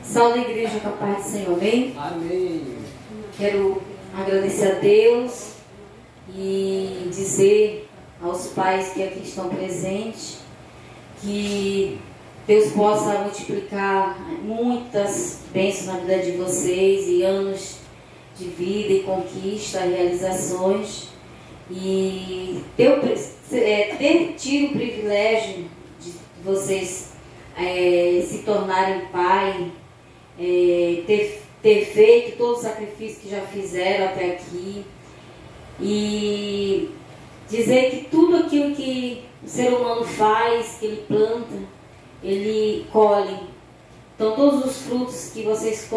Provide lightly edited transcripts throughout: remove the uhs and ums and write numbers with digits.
Salve a igreja com a paz do Senhor, amém? Amém. Quero agradecer a Deus e dizer aos pais que aqui estão presentes que Deus possa multiplicar muitas bênçãos na vida de vocês e anos de vida e conquista, realizações, e ter tido o privilégio de vocês se tornarem pai, ter feito todo o sacrifício que já fizeram até aqui, e dizer que tudo aquilo que o ser humano faz, que ele planta, ele colhe. Então todos os frutos que vocês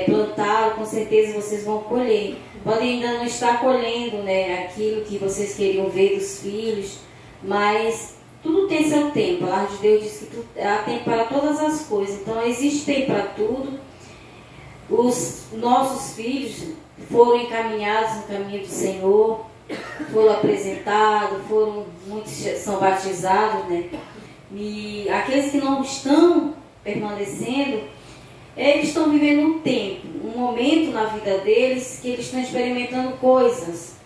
plantaram, com certeza vocês vão colher. Podem ainda não estar colhendo, né, aquilo que vocês queriam ver dos filhos, mas tudo tem seu tempo. A palavra de Deus diz que há tempo para todas as coisas. Então existe tempo para tudo. Os nossos filhos foram encaminhados no caminho do Senhor, foram apresentados, muitos são batizados, né? E aqueles que não estão permanecendo, eles estão vivendo um tempo, um momento na vida deles que eles estão experimentando coisas.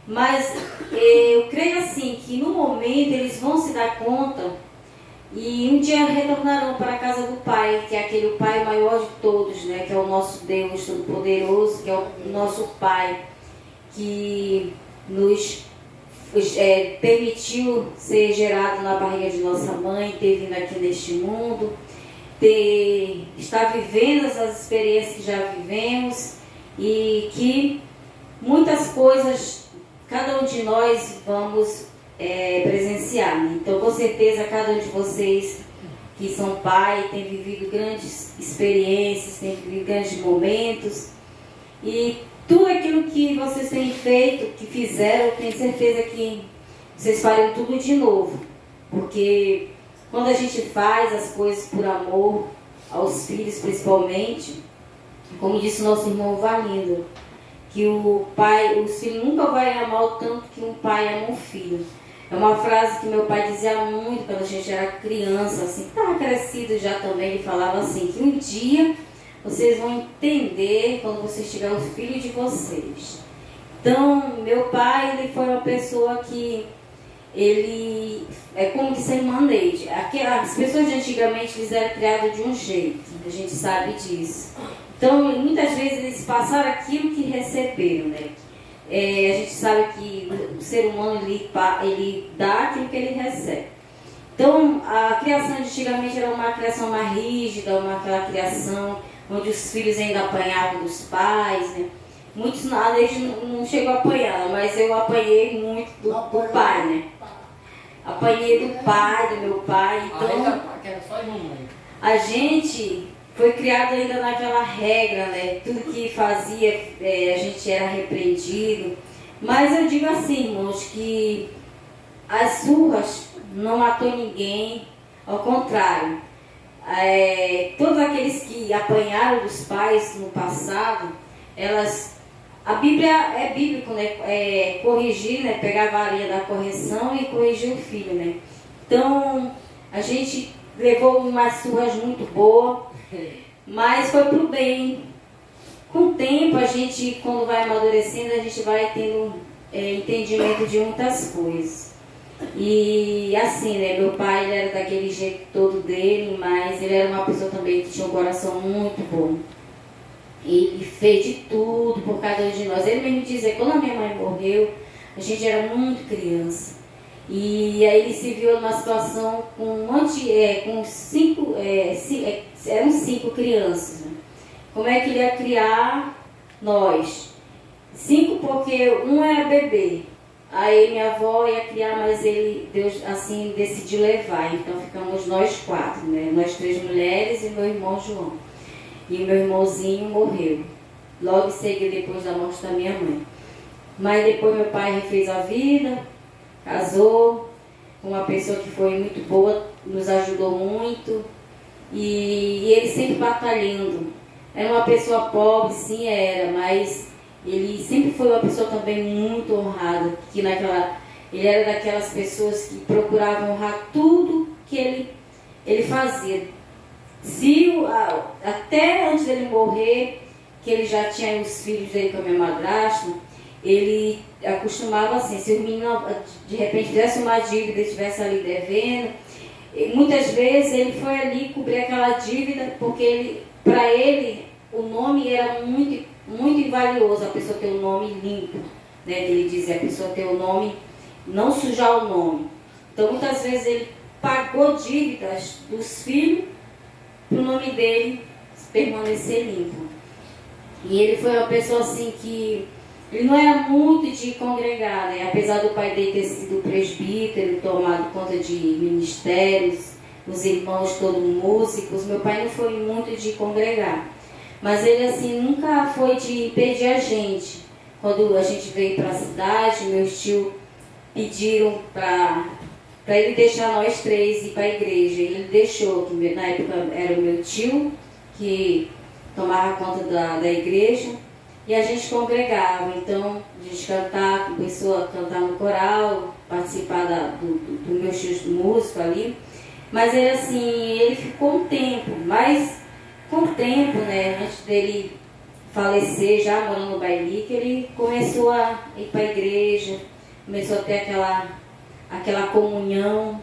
Mas eu creio assim que no momento eles vão se dar conta e um dia retornarão para a casa do Pai, que é aquele Pai maior de todos, né? Que é o nosso Deus Todo-Poderoso, que é o nosso Pai, que nos permitiu ser gerado na barriga de nossa mãe, ter vindo aqui neste mundo, estar vivendo as experiências que já vivemos, e que muitas coisas cada um de nós vamos presenciar, né? Então com certeza cada um de vocês que são pai tem vivido grandes experiências, tem vivido grandes momentos, e tudo aquilo que vocês têm feito, que fizeram, eu tenho certeza que vocês farão tudo de novo. Porque quando a gente faz as coisas por amor, aos filhos principalmente, como disse o nosso irmão Valindo, que os filhos nunca vão amar o tanto que um pai ama um filho. É uma frase que meu pai dizia muito quando a gente era criança, assim, estava crescido já também. Ele falava assim, que um dia vocês vão entender quando vocês tiverem os filhos de vocês. Então, meu pai, ele foi uma pessoa que, ele é como que sem manejo. As pessoas de antigamente, eles eram criadas de um jeito, a gente sabe disso. Então, muitas vezes eles passaram aquilo que receberam, né? A gente sabe que o ser humano, ele dá aquilo que ele recebe. Então, a criação de antigamente era uma criação mais rígida, aquela criação onde os filhos ainda apanhavam dos pais, né? Muitos não chegou a apanhar, mas eu apanhei muito do pai, né? Apanhei do pai, do meu pai. Então, a gente foi criado ainda naquela regra, né? Tudo que fazia, a gente era repreendido. Mas eu digo assim, irmãos, que as surras não matou ninguém, ao contrário. Todos aqueles que apanharam dos pais no passado, a Bíblia é bíblico, né? Corrigir, né? Pegar a varinha da correção e corrigir o filho, né? Então, a gente levou umas surras muito boas, mas foi pro bem. Com o tempo, a gente, quando vai amadurecendo, a gente vai tendo entendimento de muitas coisas. E assim, né, meu pai, ele era daquele jeito todo dele, mas ele era uma pessoa também que tinha um coração muito bom. Ele fez de tudo por cada um de nós. Ele mesmo dizia, quando a minha mãe morreu, a gente era muito criança. E aí ele se viu numa situação com eram 5 crianças, né? Como é que ele ia criar nós? 5 porque um era bebê. Aí minha avó ia criar, mas Deus assim decidiu levar. Então ficamos nós 4, né? Nós 3 mulheres e meu irmão João. E meu irmãozinho morreu logo em seguida, depois da morte da minha mãe. Mas depois meu pai refez a vida, casou com uma pessoa que foi muito boa, nos ajudou muito. E ele sempre batalhando. Era uma pessoa pobre, sim, mas ele sempre foi uma pessoa também muito honrada, que ele era daquelas pessoas que procuravam honrar tudo que ele fazia. Até antes dele morrer, que ele já tinha os filhos dele com a minha madrasta, ele acostumava assim, se o menino de repente tivesse uma dívida e estivesse ali devendo, muitas vezes ele foi ali cobrir aquela dívida, porque para ele o nome era muito, muito valioso, a pessoa ter o nome limpo, né? Ele dizia, a pessoa ter o nome, não sujar o nome. Então muitas vezes ele pagou dívidas dos filhos para o nome dele permanecer limpo. E ele foi uma pessoa assim que ele não era muito de congregar, né? Apesar do pai dele ter sido presbítero, tomado conta de ministérios, os irmãos todos músicos, meu pai não foi muito de congregar. Mas ele assim nunca foi de pedir a gente. Quando a gente veio para a cidade, meus tios pediram para ele deixar nós três ir para a igreja. Ele deixou, que na época era o meu tio que tomava conta da igreja, e a gente congregava. Então a gente cantava, começou a cantar no coral, participar do meus tios músicos ali. Mas ele assim, ele ficou um tempo, mas com o tempo, né, antes dele falecer, já morando no Bailique, ele começou a ir para a igreja, começou a ter aquela comunhão,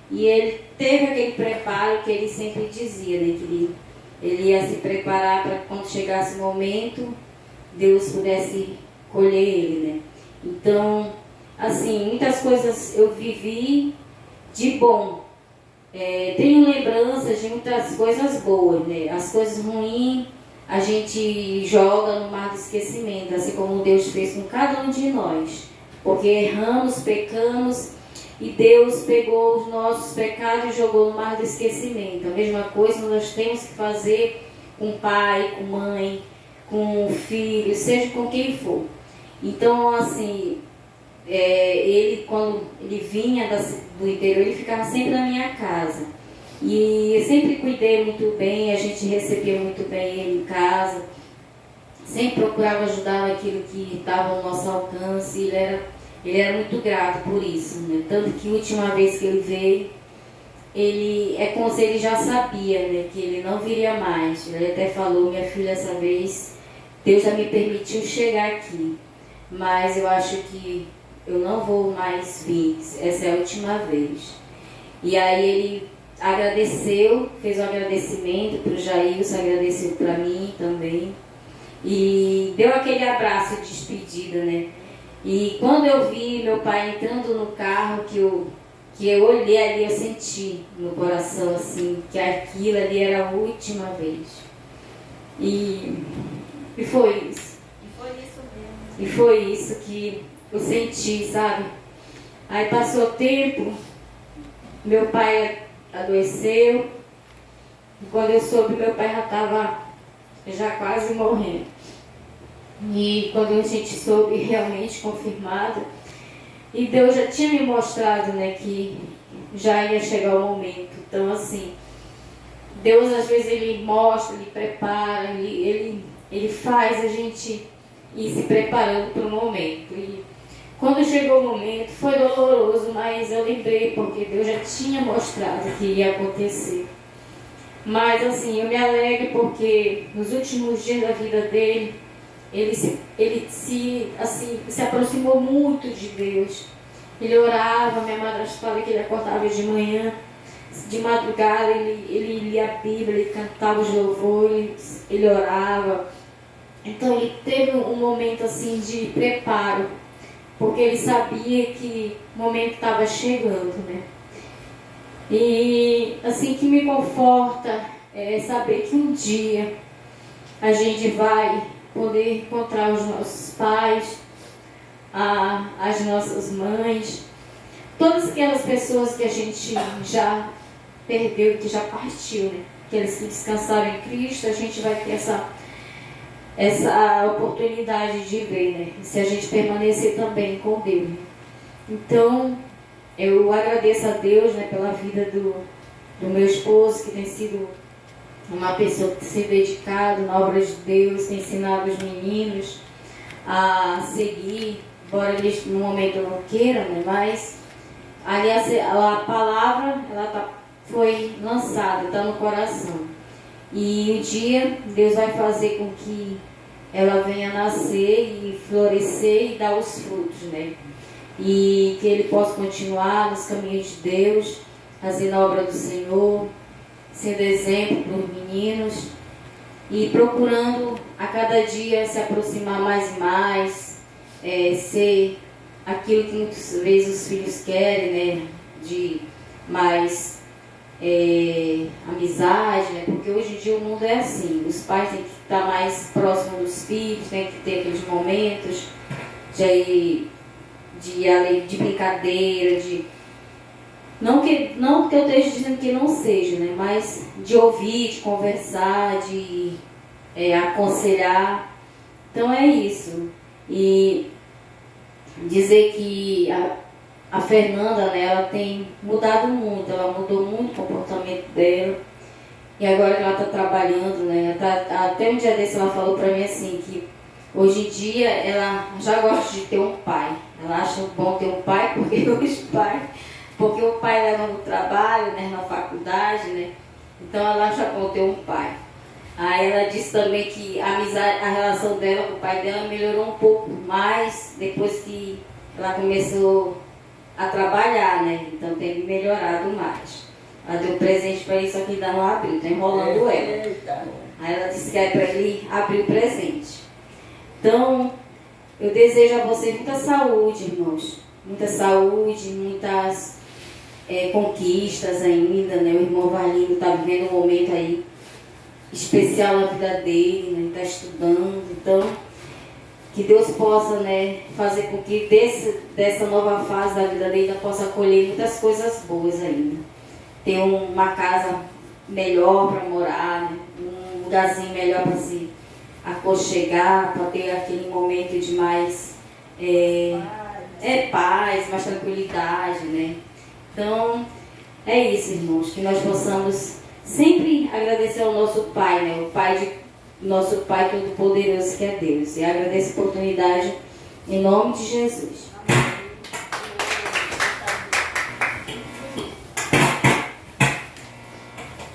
e ele teve aquele preparo que ele sempre dizia, né, que ele ia se preparar para quando chegasse o momento, Deus pudesse colher ele, né. Então, assim, muitas coisas eu vivi de bom. Tenho lembranças de muitas coisas boas, né? As coisas ruins a gente joga no mar do esquecimento, assim como Deus fez com cada um de nós. Porque erramos, pecamos, e Deus pegou os nossos pecados e jogou no mar do esquecimento. A mesma coisa nós temos que fazer com pai, com mãe, com filho, seja com quem for. Então, assim, ele, quando ele vinha do interior, ele ficava sempre na minha casa. E eu sempre cuidei muito bem, a gente recebia muito bem ele em casa. Sempre procurava ajudar naquilo que estava ao nosso alcance. Ele era muito grato por isso, né? Tanto que a última vez que ele veio, é como se ele já sabia, né, que ele não viria mais. Ele até falou, minha filha, essa vez Deus já me permitiu chegar aqui, mas eu acho que eu não vou mais vir, essa é a última vez. E aí ele agradeceu, fez um agradecimento para o Jailson, agradeceu para mim também, e deu aquele abraço de despedida, né? E quando eu vi meu pai entrando no carro, que eu olhei ali, eu senti no coração assim, que aquilo ali era a última vez. E foi isso. E foi isso mesmo. E foi isso que eu senti, sabe? Aí passou o tempo, meu pai adoeceu, e quando eu soube, meu pai já estava quase morrendo. E quando a gente soube realmente confirmado, e Deus já tinha me mostrado, né, que já ia chegar o momento. Então, assim, Deus às vezes ele mostra, ele prepara, ele faz a gente ir se preparando para o momento. E quando chegou o momento, foi doloroso, mas eu lembrei porque Deus já tinha mostrado que ia acontecer. Mas assim, eu me alegro porque nos últimos dias da vida dele, ele se aproximou muito de Deus. Ele orava, minha madrasta fala que ele acordava de manhã, de madrugada, ele lia a Bíblia, ele cantava os louvores, ele orava. Então ele teve um momento assim de preparo, porque ele sabia que o momento estava chegando, né? E assim que me conforta é saber que um dia a gente vai poder encontrar os nossos pais, as nossas mães, todas aquelas pessoas que a gente já perdeu, que já partiu, né? Aqueles que descansaram em Cristo, a gente vai ter essa oportunidade de ver, né? Se a gente permanecer também com Deus. Então, eu agradeço a Deus, né, pela vida do meu esposo, que tem sido uma pessoa que tem se dedicado na obra de Deus, tem ensinado os meninos a seguir, embora eles no momento não queiram, né, mas ali a palavra foi lançada, está no coração. E um dia Deus vai fazer com que ela venha nascer e florescer e dar os frutos, né? E que ele possa continuar nos caminhos de Deus, fazendo a obra do Senhor, sendo exemplo para os meninos e procurando a cada dia se aproximar mais e mais, ser aquilo que muitas vezes os filhos querem, né? De mais amizade, né? Porque hoje em dia o mundo é assim, os pais têm que estar mais próximos dos filhos, têm que ter aqueles momentos de brincadeira, não que eu esteja dizendo que não seja, né? Mas de ouvir, de conversar, de aconselhar. Então é isso. E dizer que a Fernanda, né, ela tem mudado muito, ela mudou muito o comportamento dela. E agora que ela está trabalhando, né, até um dia desse ela falou para mim assim, que hoje em dia ela já gosta de ter um pai. Ela acha bom ter um pai, porque o pai leva no trabalho, né, na faculdade, né, então ela acha bom ter um pai. Aí ela disse também que a relação dela com o pai dela melhorou um pouco mais depois que ela começou a trabalhar, né? Então tem melhorado mais. Ela deu um presente para ele, só que ainda não abriu, tá enrolando ela. Aí ela disse que é para ele abrir o presente. Então, eu desejo a vocês muita saúde, irmãos. Muita saúde, muitas conquistas ainda, né? O irmão Varlindo está vivendo um momento aí especial na vida dele, né? Está estudando. Então, que Deus possa, né, fazer com que dessa nova fase da vida dele possa colher muitas coisas boas ainda. Ter uma casa melhor para morar, né? Um lugarzinho melhor para se aconchegar, para ter aquele momento de mais paz, mais tranquilidade, né? Então, é isso, irmãos, que nós possamos sempre agradecer ao nosso Pai, né? Nosso Pai Todo-Poderoso que é Deus. E agradeço a oportunidade em nome de Jesus.